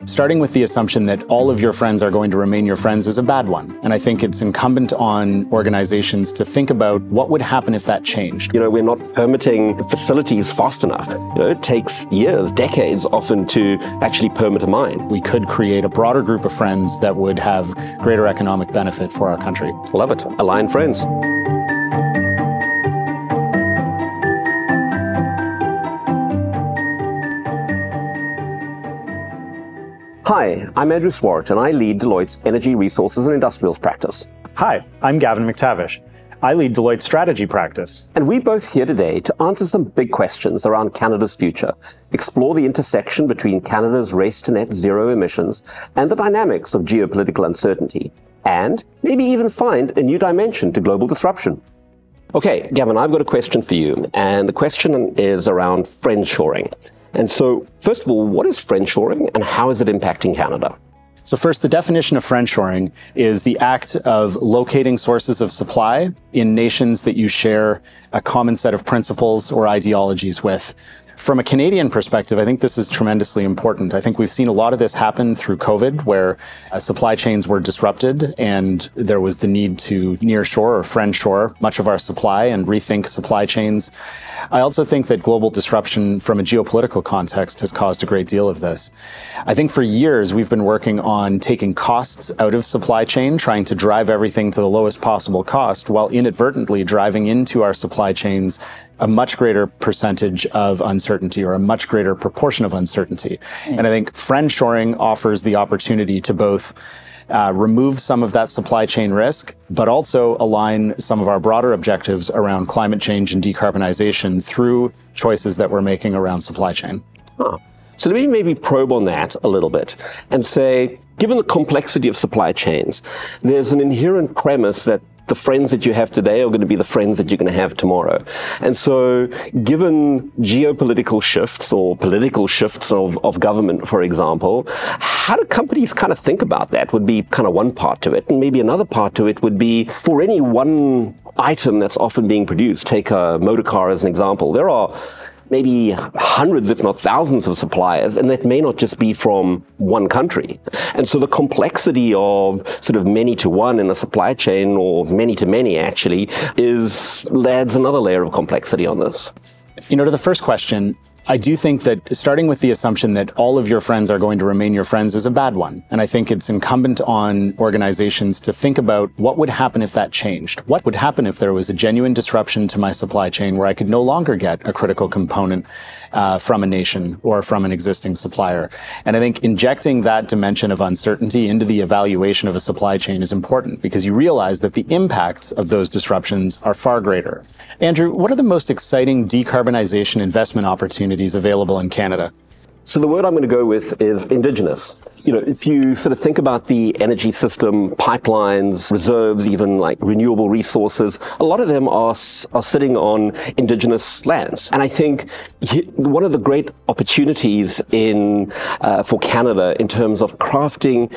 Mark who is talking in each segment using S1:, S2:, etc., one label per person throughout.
S1: Starting with the assumption that all of your friends are going to remain your friends is a bad one. And I think it's incumbent on organizations to think about what would happen if that changed.
S2: We're not permitting facilities fast enough. It takes years, decades often to actually permit a mine.
S1: We could create a broader group of friends that would have greater economic benefit for our country.
S2: Love it. Align friends. Hi, I'm Andrew Swart, and I lead Deloitte's Energy, Resources and Industrials practice.
S3: Hi, I'm Gavin McTavish. I lead Deloitte's strategy practice.
S2: And we're both here today to answer some big questions around Canada's future, explore the intersection between Canada's race to net zero emissions and the dynamics of geopolitical uncertainty, and maybe even find a new dimension to global disruption. Okay, Gavin, I've got a question for you, and the question is around friendshoring. And so, first of all, what is friendshoring and how is it impacting Canada?
S1: So first, the definition of friendshoring is the act of locating sources of supply in nations that you share a common set of principles or ideologies with. From a Canadian perspective, I think this is tremendously important. I think we've seen a lot of this happen through COVID, where supply chains were disrupted and there was the need to nearshore or friendshore much of our supply and rethink supply chains. I also think that global disruption from a geopolitical context has caused a great deal of this. I think for years we've been working on taking costs out of supply chain, trying to drive everything to the lowest possible cost, while inadvertently driving into our supply chains a much greater percentage of uncertainty or a much greater proportion of uncertainty. And I think friendshoring offers the opportunity to both remove some of that supply chain risk, but also align some of our broader objectives around climate change and decarbonization through choices that we're making around supply chain.
S2: So let me maybe probe on that a little bit and say, given the complexity of supply chains, there's an inherent premise that the friends that you have today are going to be the friends that you're going to have tomorrow. And so given geopolitical shifts or political shifts of government, for example, how do companies kind of think about that would be kind of one part to it. And maybe another part to it would be for any one item that's often being produced. Take a motor car as an example. There are maybe hundreds, if not thousands of suppliers, and that may not just be from one country. And so the complexity of sort of many to one in a supply chain, or many to many actually, adds another layer of complexity on this.
S1: To the first question, I do think that starting with the assumption that all of your friends are going to remain your friends is a bad one. And I think it's incumbent on organizations to think about what would happen if that changed. What would happen if there was a genuine disruption to my supply chain where I could no longer get a critical component from a nation or from an existing supplier. And I think injecting that dimension of uncertainty into the evaluation of a supply chain is important because you realize that the impacts of those disruptions are far greater. Andrew, what are the most exciting decarbonization investment opportunities available in Canada?
S2: So the word I'm going to go with is indigenous. If you sort of think about the energy system, pipelines, reserves, even like renewable resources, a lot of them are sitting on indigenous lands. And I think one of the great opportunities for Canada in terms of crafting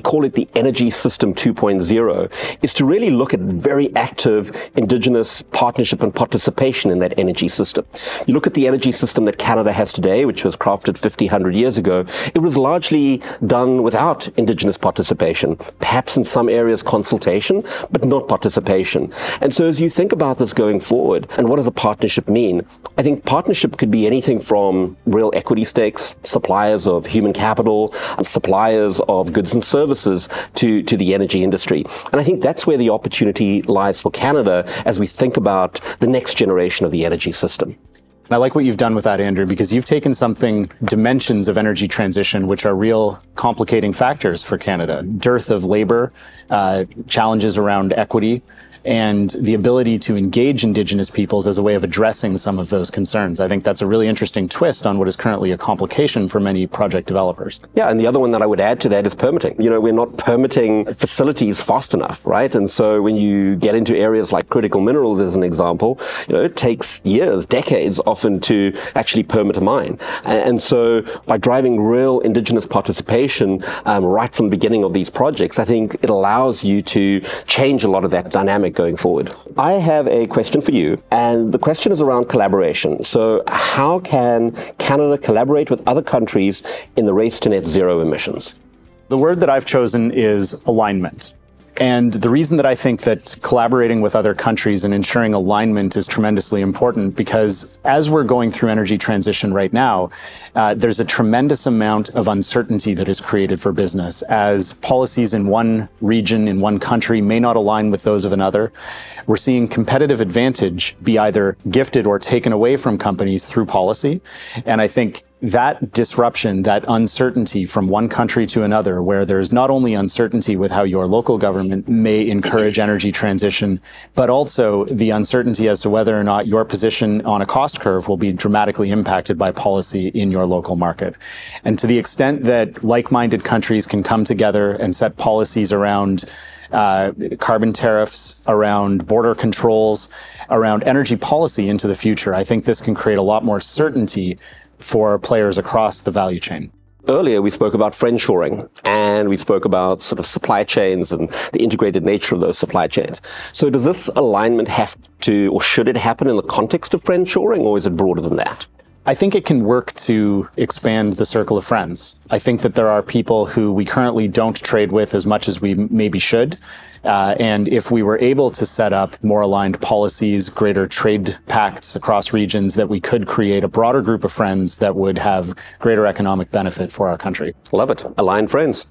S2: call it the energy system 2.0, is to really look at very active indigenous partnership and participation in that energy system. You look at the energy system that Canada has today, which was crafted 50, 100 years ago, it was largely done without indigenous participation, perhaps in some areas consultation, but not participation. And so as you think about this going forward, and what does a partnership mean? I think partnership could be anything from real equity stakes, suppliers of human capital, suppliers of goods and services to the energy industry. And I think that's where the opportunity lies for Canada as we think about the next generation of the energy system.
S1: And I like what you've done with that, Andrew, because you've taken dimensions of energy transition, which are real complicating factors for Canada. Dearth of labor, challenges around equity, and the ability to engage Indigenous peoples as a way of addressing some of those concerns. I think that's a really interesting twist on what is currently a complication for many project developers.
S2: Yeah, and the other one that I would add to that is permitting. We're not permitting facilities fast enough, right? And so when you get into areas like critical minerals, as an example, it takes years, decades often to actually permit a mine. And so by driving real Indigenous participation right from the beginning of these projects, I think it allows you to change a lot of that dynamic going forward. I have a question for you, and the question is around collaboration. So how can Canada collaborate with other countries in the race to net zero emissions?
S1: The word that I've chosen is alignment. And the reason that I think that collaborating with other countries and ensuring alignment is tremendously important, because as we're going through energy transition right now, there's a tremendous amount of uncertainty that is created for business as policies in one region, in one country may not align with those of another. We're seeing competitive advantage be either gifted or taken away from companies through policy. And I think that disruption, that uncertainty from one country to another, where there's not only uncertainty with how your local government may encourage energy transition, but also the uncertainty as to whether or not your position on a cost curve will be dramatically impacted by policy in your local market. And to the extent that like-minded countries can come together and set policies around carbon tariffs, around border controls, around energy policy into the future, I think this can create a lot more certainty for players across the value chain.
S2: Earlier, we spoke about friendshoring, and we spoke about sort of supply chains and the integrated nature of those supply chains. So does this alignment have to, or should it happen in the context of friendshoring, or is it broader than that?
S1: I think it can work to expand the circle of friends. I think that there are people who we currently don't trade with as much as we maybe should. And if we were able to set up more aligned policies, greater trade pacts across regions, that we could create a broader group of friends that would have greater economic benefit for our country.
S2: Love it. Aligned friends.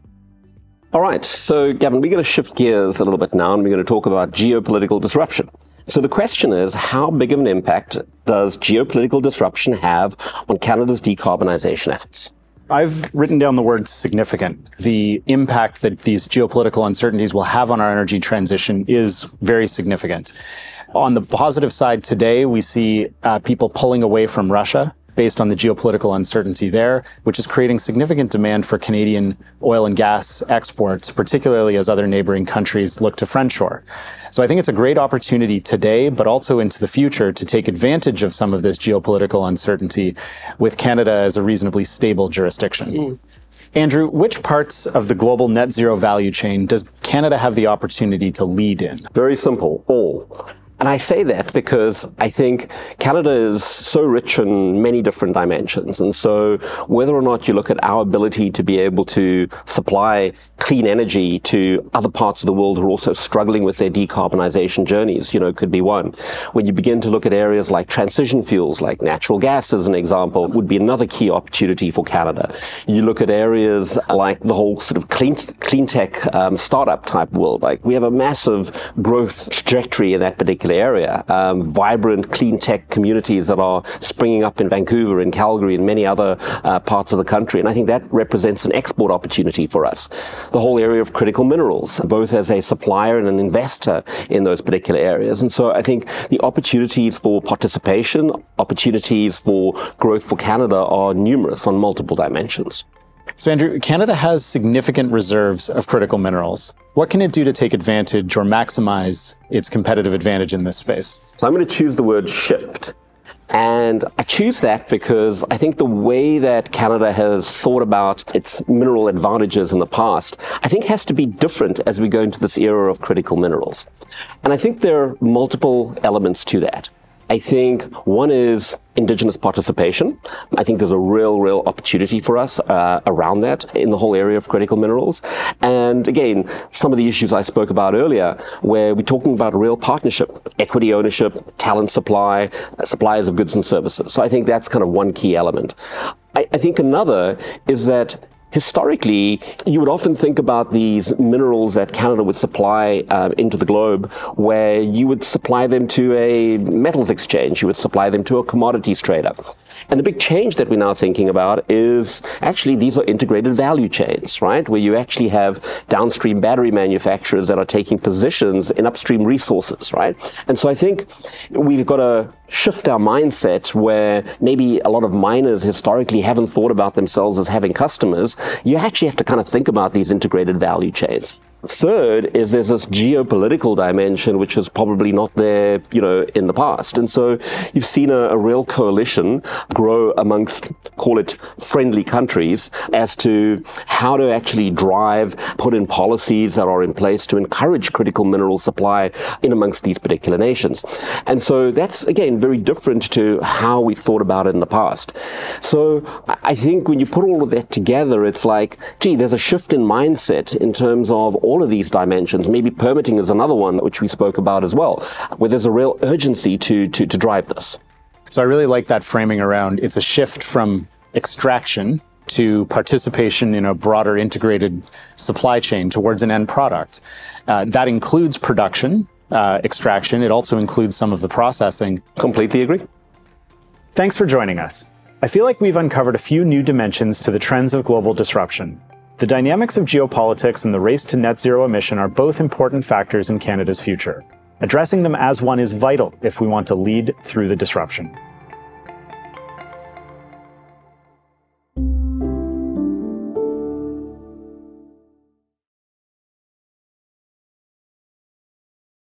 S2: All right. So, Gavin, we're going to shift gears a little bit now, and we're going to talk about geopolitical disruption. So the question is, how big of an impact does geopolitical disruption have on Canada's decarbonization efforts?
S1: I've written down the word significant. The impact that these geopolitical uncertainties will have on our energy transition is very significant. On the positive side today, we see people pulling away from Russia based on the geopolitical uncertainty there, which is creating significant demand for Canadian oil and gas exports, particularly as other neighboring countries look to friendshore. So I think it's a great opportunity today, but also into the future, to take advantage of some of this geopolitical uncertainty with Canada as a reasonably stable jurisdiction. Andrew, which parts of the global net zero value chain does Canada have the opportunity to lead in?
S2: Very simple, all. And I say that because I think Canada is so rich in many different dimensions. And so whether or not you look at our ability to be able to supply clean energy to other parts of the world who are also struggling with their decarbonization journeys, could be one. When you begin to look at areas like transition fuels, like natural gas as an example, would be another key opportunity for Canada. You look at areas like the whole sort of clean tech startup type world. Like, we have a massive growth trajectory in that particular area. Vibrant clean tech communities that are springing up in Vancouver, in Calgary, and many other parts of the country. And I think that represents an export opportunity for us. The whole area of critical minerals, both as a supplier and an investor in those particular areas. And so I think the opportunities for participation, opportunities for growth for Canada are numerous on multiple dimensions.
S1: So Andrew, Canada has significant reserves of critical minerals. What can it do to take advantage or maximize its competitive advantage in this space?
S2: So I'm going to choose the word shift. And I choose that because I think the way that Canada has thought about its mineral advantages in the past, I think has to be different as we go into this era of critical minerals. And I think there are multiple elements to that. I think one is Indigenous participation. I think there's a real opportunity for us around that in the whole area of critical minerals. And again, some of the issues I spoke about earlier, where we're talking about real partnership, equity ownership, talent supply, suppliers of goods and services. So I think that's kind of one key element. I think another is that historically, you would often think about these minerals that Canada would supply into the globe, where you would supply them to a metals exchange, you would supply them to a commodities trader. And the big change that we're now thinking about is actually these are integrated value chains, right? Where you actually have downstream battery manufacturers that are taking positions in upstream resources, right? And so I think we've got to shift our mindset where maybe a lot of miners historically haven't thought about themselves as having customers. You actually have to kind of think about these integrated value chains. Third is there's this geopolitical dimension, which is probably not there, in the past. And so you've seen a real coalition grow amongst, call it friendly countries, as to how to actually put in policies that are in place to encourage critical mineral supply in amongst these particular nations. And so that's, again, very different to how we thought about it in the past. So I think when you put all of that together, it's like, gee, there's a shift in mindset in terms of all of these dimensions. Maybe permitting is another one, which we spoke about as well, where there's a real urgency to drive this.
S1: So I really like that framing around it's a shift from extraction to participation in a broader integrated supply chain towards an end product. That includes production, extraction. It also includes some of the processing.
S2: Completely agree.
S3: Thanks for joining us. I feel like we've uncovered a few new dimensions to the trends of global disruption. The dynamics of geopolitics and the race to net zero emission are both important factors in Canada's future. Addressing them as one is vital if we want to lead through the disruption.